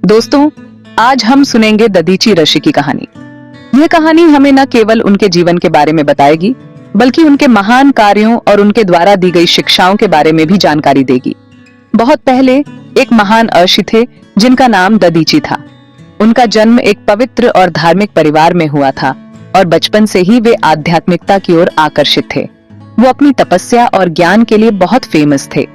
दोस्तों, आज हम सुनेंगे दधीची ऋषि की कहानी। यह कहानी हमें न केवल उनके जीवन के बारे में बताएगी, बल्कि उनके महान कार्यों और उनके द्वारा दी गई शिक्षाओं के बारे में भी जानकारी देगी। बहुत पहले एक महान ऋषि थे जिनका नाम दधीची था। उनका जन्म एक पवित्र और धार्मिक परिवार में हुआ था और बचपन से ही वे आध्यात्मिकता की ओर आकर्षित थे। वो अपनी तपस्या और ज्ञान के लिए बहुत फेमस थे।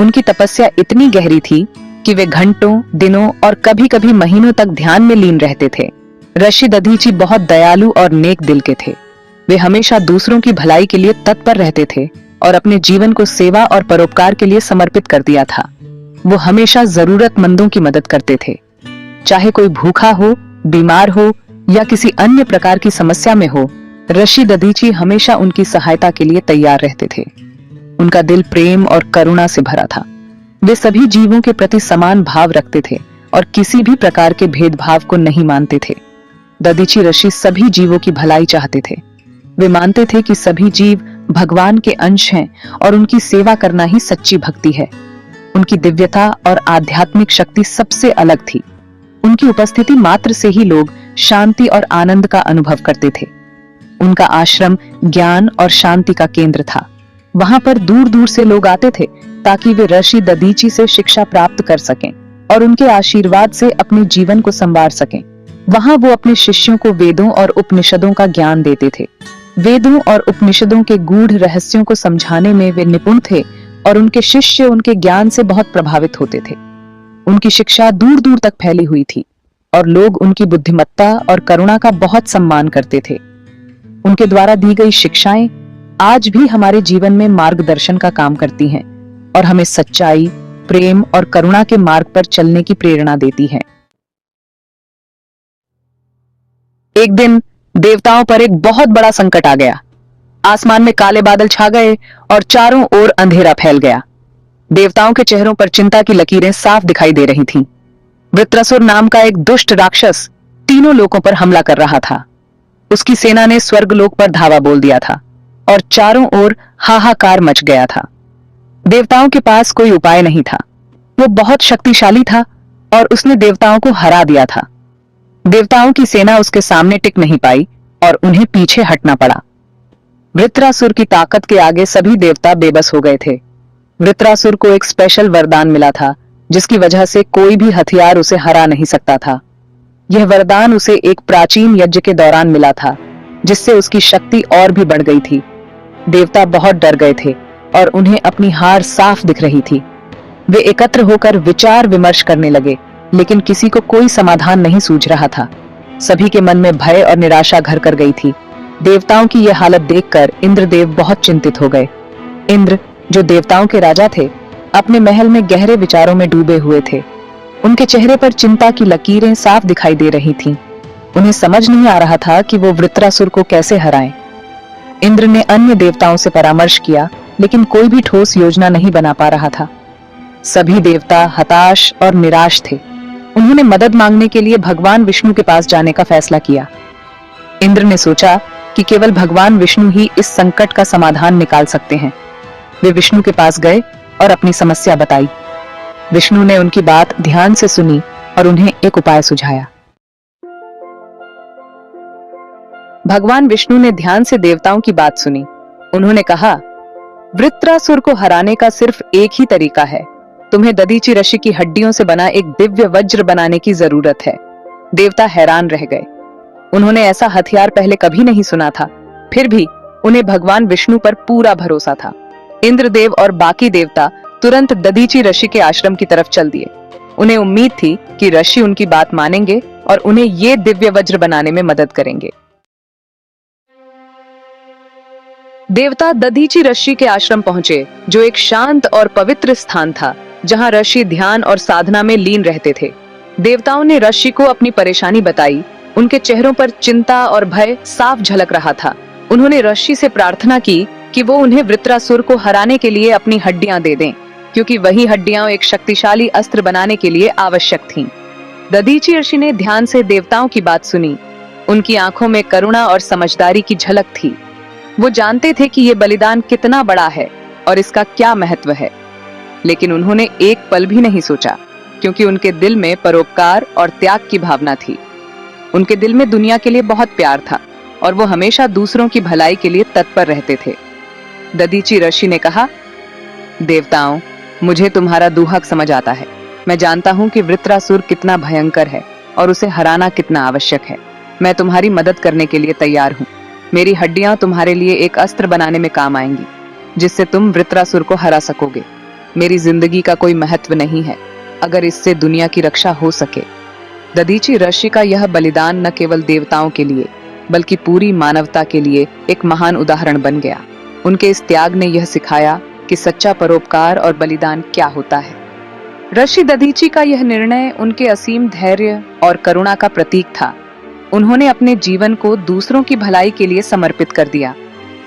उनकी तपस्या इतनी गहरी थी कि वे घंटों, दिनों और कभी-कभी महीनों तक ध्यान में लीन रहते थे। ऋषि दधीची बहुत दयालु और नेक दिल के थे। वे हमेशा दूसरों की भलाई के लिए तत्पर रहते थे और अपने जीवन को सेवा और परोपकार के लिए समर्पित कर दिया था। वो हमेशा जरूरतमंदों की मदद करते थे, चाहे कोई भूखा हो, बीमार हो या किसी अन्य प्रकार की समस्या में हो। ऋषि दधीची हमेशा उनकी सहायता के लिए तैयार रहते थे। उनका दिल प्रेम और करुणा से भरा था। वे सभी जीवों के प्रति समान भाव रखते थे और किसी भी प्रकार के भेदभाव को नहीं मानते थे। दधीची ऋषि सभी जीवों की भलाई चाहते थे। वे मानते थे कि सभी जीव भगवान के अंश हैं और उनकी सेवा करना ही सच्ची भक्ति है। उनकी दिव्यता और आध्यात्मिक शक्ति सबसे अलग थी। उनकी उपस्थिति मात्र से ही लोग शांति और आनंद का अनुभव करते थे। उनका आश्रम ज्ञान और शांति का केंद्र था। वहां पर दूर दूर से लोग आते थे ताकि वे ऋषि दधीची से शिक्षा प्राप्त कर सकें और उनके आशीर्वाद से अपने जीवन को संवार सकें। वहां वो अपने शिष्यों को वेदों और उपनिषदों का ज्ञान देते थे। वेदों और उपनिषदों के गूढ़ रहस्यों को समझाने में वे निपुण थे और उनके शिष्य उनके ज्ञान से बहुत प्रभावित होते थे। उनकी शिक्षा दूर दूर तक फैली हुई थी और लोग उनकी बुद्धिमत्ता और करुणा का बहुत सम्मान करते थे। उनके द्वारा दी गई शिक्षाएं आज भी हमारे जीवन में मार्गदर्शन का काम करती हैं और हमें सच्चाई, प्रेम और करुणा के मार्ग पर चलने की प्रेरणा देती हैं। एक दिन देवताओं पर एक बहुत बड़ा संकट आ गया। आसमान में काले बादल छा गए और चारों ओर अंधेरा फैल गया। देवताओं के चेहरों पर चिंता की लकीरें साफ दिखाई दे रही थीं। वृत्रासुर नाम का एक दुष्ट राक्षस तीनों लोकों पर हमला कर रहा था। उसकी सेना ने स्वर्गलोक पर धावा बोल दिया था और चारों ओर हाहाकार मच गया था। देवताओं के पास कोई उपाय नहीं था। वो बहुत शक्तिशाली था और उसने देवताओं को हरा दिया था। देवताओं की सेना उसके सामने टिक नहीं पाई और उन्हें पीछे हटना पड़ा। वृत्रासुर की ताकत के आगे सभी देवता बेबस हो गए थे। वृत्रासुर को एक स्पेशल वरदान मिला था जिसकी वजह से कोई भी हथियार उसे हरा नहीं सकता था। यह वरदान उसे एक प्राचीन यज्ञ के दौरान मिला था, जिससे उसकी शक्ति और भी बढ़ गई थी। देवता बहुत डर गए थे और उन्हें अपनी हार साफ दिख रही थी। वे एकत्र होकर विचार विमर्श करने लगे, लेकिन किसी को कोई समाधान नहीं सूझ रहा था। सभी के मन में भय और निराशा घर कर गई थी। देवताओं की यह हालत देखकर इंद्रदेव बहुत चिंतित हो गए। इंद्र, जो देवताओं के राजा थे, अपने महल में गहरे विचारों में डूबे हुए थे। उनके चेहरे पर चिंता की लकीरें साफ दिखाई दे रही थीं। उन्हें समझ नहीं आ रहा था कि वो वृत्रासुर को कैसे हराएं। इंद्र ने अन्य देवताओं से परामर्श किया, लेकिन कोई भी ठोस योजना नहीं बना पा रहा था। सभी देवता हताश और निराश थे। उन्होंने मदद मांगने के लिए भगवान विष्णु के पास जाने का फैसला किया। इंद्र ने सोचा कि केवल भगवान विष्णु ही इस संकट का समाधान निकाल सकते हैं। वे विष्णु के पास गए और अपनी समस्या बताई। विष्णु ने उनकी बात ध्यान से सुनी और उन्हें एक उपाय सुझाया। भगवान विष्णु ने ध्यान से देवताओं की बात सुनी। उन्होंने कहा, वृत्रासुर को हराने का सिर्फ एक ही तरीका है। तुम्हें दधीची ऋषि की हड्डियों से बना एक दिव्य वज्र बनाने की जरूरत है। देवता हैरान रह गए। उन्होंने ऐसा हथियार पहले कभी नहीं सुना था। फिर भी उन्हें भगवान विष्णु पर पूरा भरोसा था। इंद्रदेव और बाकी देवता तुरंत दधीची ऋषि के आश्रम की तरफ चल दिए। उन्हें उम्मीद थी कि ऋषि उनकी बात मानेंगे और उन्हें ये दिव्य वज्र बनाने में मदद करेंगे। देवता दधीची ऋषि के आश्रम पहुंचे, जो एक शांत और पवित्र स्थान था, जहां ऋषि ध्यान और साधना में लीन रहते थे। देवताओं ने ऋषि को अपनी परेशानी बताई। उनके चेहरों पर चिंता और भय साफ झलक रहा था। उन्होंने ऋषि से प्रार्थना की कि वो उन्हें वृत्रासुर को हराने के लिए अपनी हड्डियां दे दें, क्योंकि वही हड्डियां एक शक्तिशाली अस्त्र बनाने के लिए आवश्यक थीं। दधीची ऋषि ने ध्यान से देवताओं की बात सुनी। उनकी आंखों में करुणा और समझदारी की झलक थी। वो जानते थे कि ये बलिदान कितना बड़ा है और इसका क्या महत्व है, लेकिन उन्होंने एक पल भी नहीं सोचा। क्योंकि उनके दिल में परोपकार और त्याग की भावना थी। उनके दिल में दुनिया के लिए बहुत प्यार था और वो हमेशा दूसरों की भलाई के लिए तत्पर रहते थे। दधीची ऋषि ने कहा, देवताओं, मुझे तुम्हारा दुहक समझ आता है। मैं जानता हूँ कि वृत्रासुर कितना भयंकर है और उसे हराना कितना आवश्यक है। मैं तुम्हारी मदद करने के लिए तैयार हूँ। मेरी हड्डियां तुम्हारे लिए एक अस्त्र बनाने में काम आएंगी, जिससे तुम वृत्रासुर को हरा सकोगे। मेरी जिंदगी का कोई महत्व नहीं है अगर इससे दुनिया की रक्षा हो सके। दधीची ऋषि का यह बलिदान न केवल देवताओं के लिए बल्कि पूरी मानवता के लिए एक महान उदाहरण बन गया। उनके इस त्याग ने यह सिखाया कि सच्चा परोपकार और बलिदान क्या होता है। ऋषि दधीची का यह निर्णय उनके असीम धैर्य और करुणा का प्रतीक था। उन्होंने अपने जीवन को दूसरों की भलाई के लिए समर्पित कर दिया।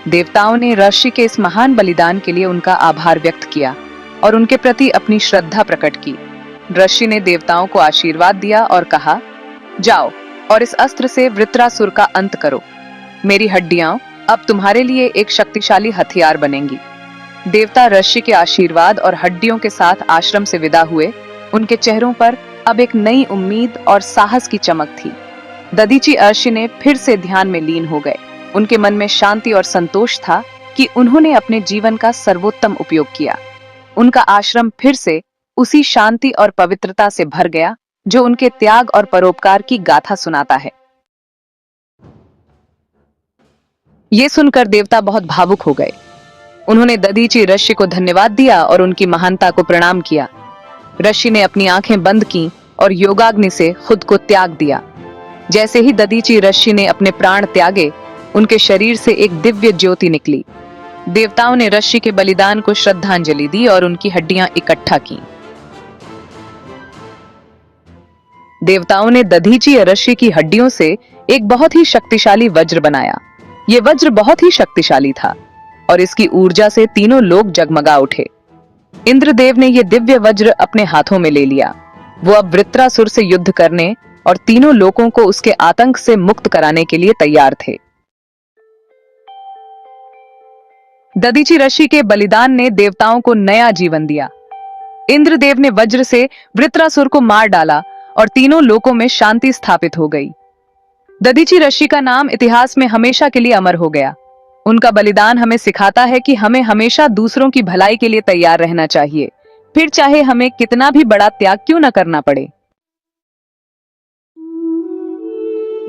देवताओं ने ऋषि के इस महान बलिदान के लिए उनका आभार व्यक्त किया और उनके प्रति अपनी श्रद्धा प्रकट की। ऋषि ने देवताओं को आशीर्वाद दिया और कहा, जाओ और इस अस्त्र से वृत्रासुर का अंत करो। मेरी हड्डियां अब तुम्हारे लिए एक शक्तिशाली हथियार बनेंगी। देवता ऋषि के आशीर्वाद और हड्डियों के साथ आश्रम से विदा हुए। उनके चेहरों पर अब एक नई उम्मीद और साहस की चमक थी। दधीची ऋषि ने फिर से ध्यान में लीन हो गए। उनके मन में शांति और संतोष था कि उन्होंने अपने जीवन का सर्वोत्तम उपयोग किया। उनका आश्रम फिर से उसी शांति और पवित्रता से भर गया जो उनके त्याग और परोपकार की गाथा सुनाता है। ये सुनकर देवता बहुत भावुक हो गए। उन्होंने दधीची ऋषि को धन्यवाद दिया और उनकी महानता को प्रणाम किया। ऋषि ने अपनी आंखें बंद की और योगाग्नि से खुद को त्याग दिया। जैसे ही दधीची ऋषि ने अपने प्राण त्यागे, उनके शरीर से एक दिव्य ज्योति निकली। देवताओं ने ऋषि के बलिदान को श्रद्धांजलि दी और उनकी हड्डियां इकट्ठा की। देवताओं ने दधीची ऋषि की हड्डियों से एक बहुत ही शक्तिशाली वज्र बनाया। ये वज्र बहुत ही शक्तिशाली था और इसकी ऊर्जा से तीनों लोग जगमगा उठे। इंद्रदेव ने यह दिव्य वज्र अपने हाथों में ले लिया। वो अब वृत्रासुर से युद्ध करने और तीनों लोगों को उसके आतंक से मुक्त कराने के लिए तैयार थे। दधीची ऋषि के बलिदान ने देवताओं को नया जीवन दिया। इंद्रदेव ने वज्र से वृत्रासुर को मार डाला और तीनों लोकों में शांति स्थापित हो गई। दधीची ऋषि का नाम इतिहास में हमेशा के लिए अमर हो गया। उनका बलिदान हमें सिखाता है कि हमें हमेशा दूसरों की भलाई के लिए तैयार रहना चाहिए, फिर चाहे हमें कितना भी बड़ा त्याग क्यों न करना पड़े।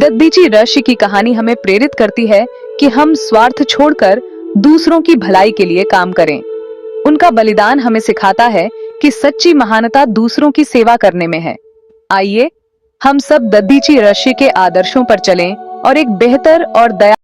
दधीची ऋषि की कहानी हमें प्रेरित करती है कि हम स्वार्थ छोड़कर दूसरों की भलाई के लिए काम करें। उनका बलिदान हमें सिखाता है कि सच्ची महानता दूसरों की सेवा करने में है। आइए हम सब दधीची ऋषि के आदर्शों पर चलें और एक बेहतर और दया